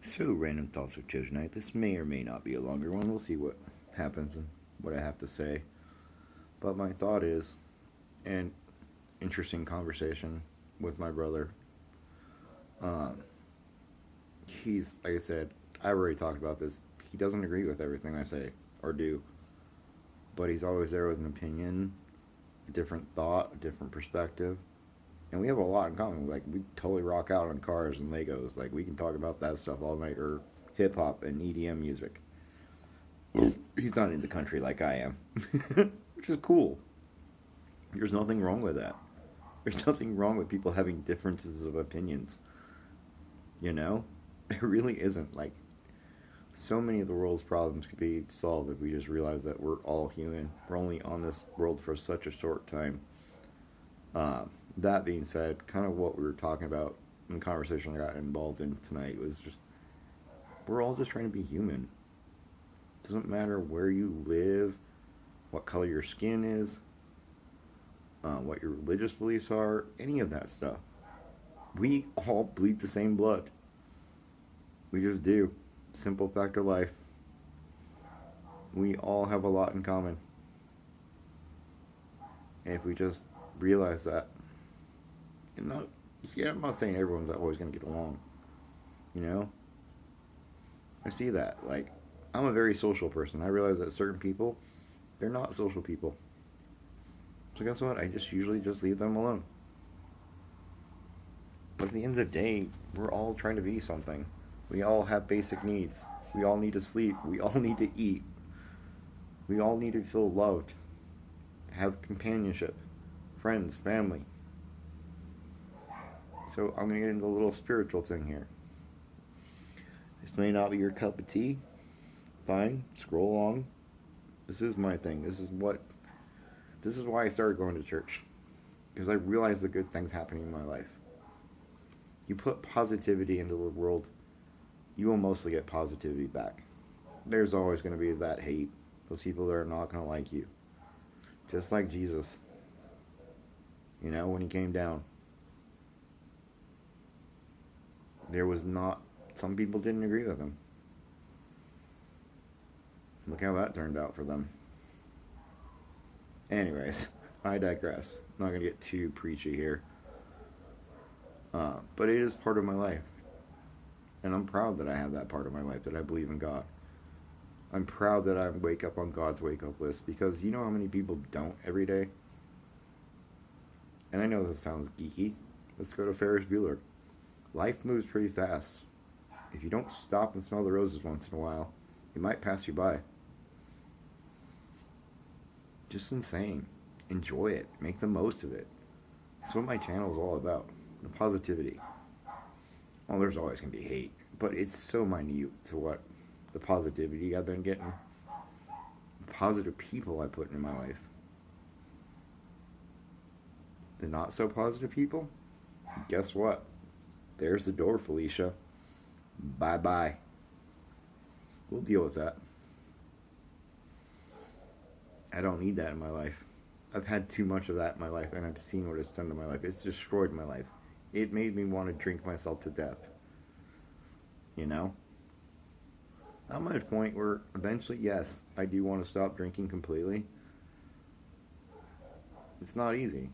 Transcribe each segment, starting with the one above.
So, random thoughts with Joe tonight. This may or may not be a longer one. We'll see what happens and what I have to say. But my thought is an interesting conversation with my brother. Um, he's, like I said, I already talked about this. He doesn't agree with everything I say or do, but he's always there with an opinion, a different thought, a different perspective. And we have a lot in common. Like, we totally rock out on cars and Legos. Like, we can talk about that stuff all night, or hip hop and EDM music. He's not in the country like I am, which is cool. There's nothing wrong with that. There's nothing wrong with people having differences of opinions. You know? It really isn't. Like, so many of the world's problems could be solved if we just realize that we're all human. We're only on this world for such a short time. That being said, kind of what we were talking about in the conversation I got involved in tonight was just we're all just trying to be human. It doesn't matter where you live, what color your skin is, what your religious beliefs are, any of that stuff. We all bleed the same blood. We just do. Simple fact of life. We all have a lot in common. And if we just realize that, and not, yeah, I'm not saying everyone's always going to get along, you know? I see that. Like, I'm a very social person. I realize that certain people, they're not social people. So guess what? I just usually just leave them alone. But at the end of the day, we're all trying to be something. We all have basic needs. We all need to sleep. We all need to eat. We all need to feel loved, have companionship, friends, family. So I'm going to get into a little spiritual thing here. This may not be your cup of tea. Fine, scroll along. This is my thing. This is why I started going to church. Because I realized the good things happening in my life. You put positivity into the world, you will mostly get positivity back. There's always going to be that hate, those people that are not going to like you. Just like Jesus, when he came down, there was not, some people didn't agree with him. Look how that turned out for them. Anyways, I digress. I'm not going to get too preachy here. But it is part of my life. And I'm proud that I have that part of my life, that I believe in God. I'm proud that I wake up on God's wake up list, because you know how many people don't every day? And I know this sounds geeky. Let's go to Ferris Bueller. Life moves pretty fast. If you don't stop and smell the roses once in a while, it might pass you by. Just insane. Enjoy it. Make the most of it. That's what my channel is all about. The positivity. Well, there's always going to be hate, but it's so minute to what the positivity I've been getting. The positive people I put in my life. The not so positive people, guess what? There's the door, Felicia. Bye bye. We'll deal with that. I don't need that in my life. I've had too much of that in my life, and I've seen what it's done to my life. It's destroyed my life. It made me want to drink myself to death. You know? I'm at a point where eventually, yes, I do want to stop drinking completely. It's not easy,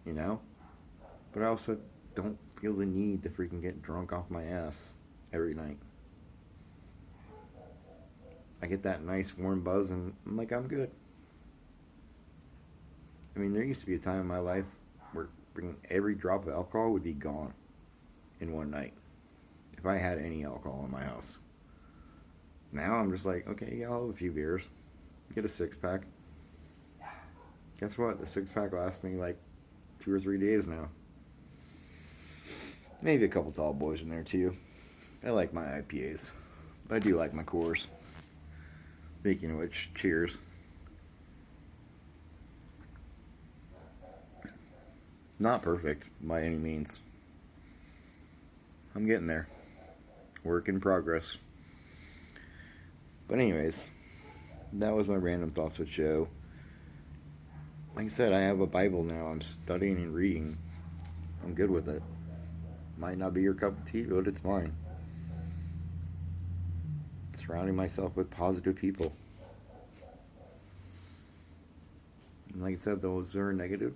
But I also don't feel the need to freaking get drunk off my ass every night. I get that nice warm buzz and I'm like, I'm good. I mean, there used to be a time in my life where every drop of alcohol would be gone in one night if I had any alcohol in my house. Now I'm just like, okay, yeah, I'll have a few beers, get a 6-pack. Guess what? The 6-pack lasts me like 2 or 3 days now. Maybe a couple tall boys in there too. I like my IPAs, but I do like my Coors. Speaking of which, cheers. Not perfect by any means. I'm getting there. Work in progress. But anyways, that was my random thoughts with Joe. Like I said, I have a Bible now. I'm studying and reading. I'm good with it. Might not be your cup of tea, but it's mine. surrounding myself with positive people. And like I said, those are negative.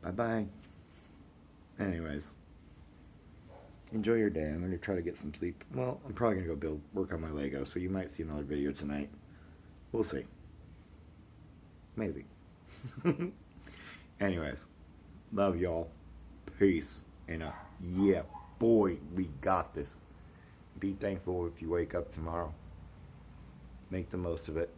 Bye bye. Anyways, enjoy your day. I'm going to try to get some sleep. Well, I'm probably going to go work on my Lego, so you might see another video tonight. We'll see. Maybe. Anyways, love y'all. Peace. And yeah, boy, we got this. Be thankful if you wake up tomorrow. Make the most of it.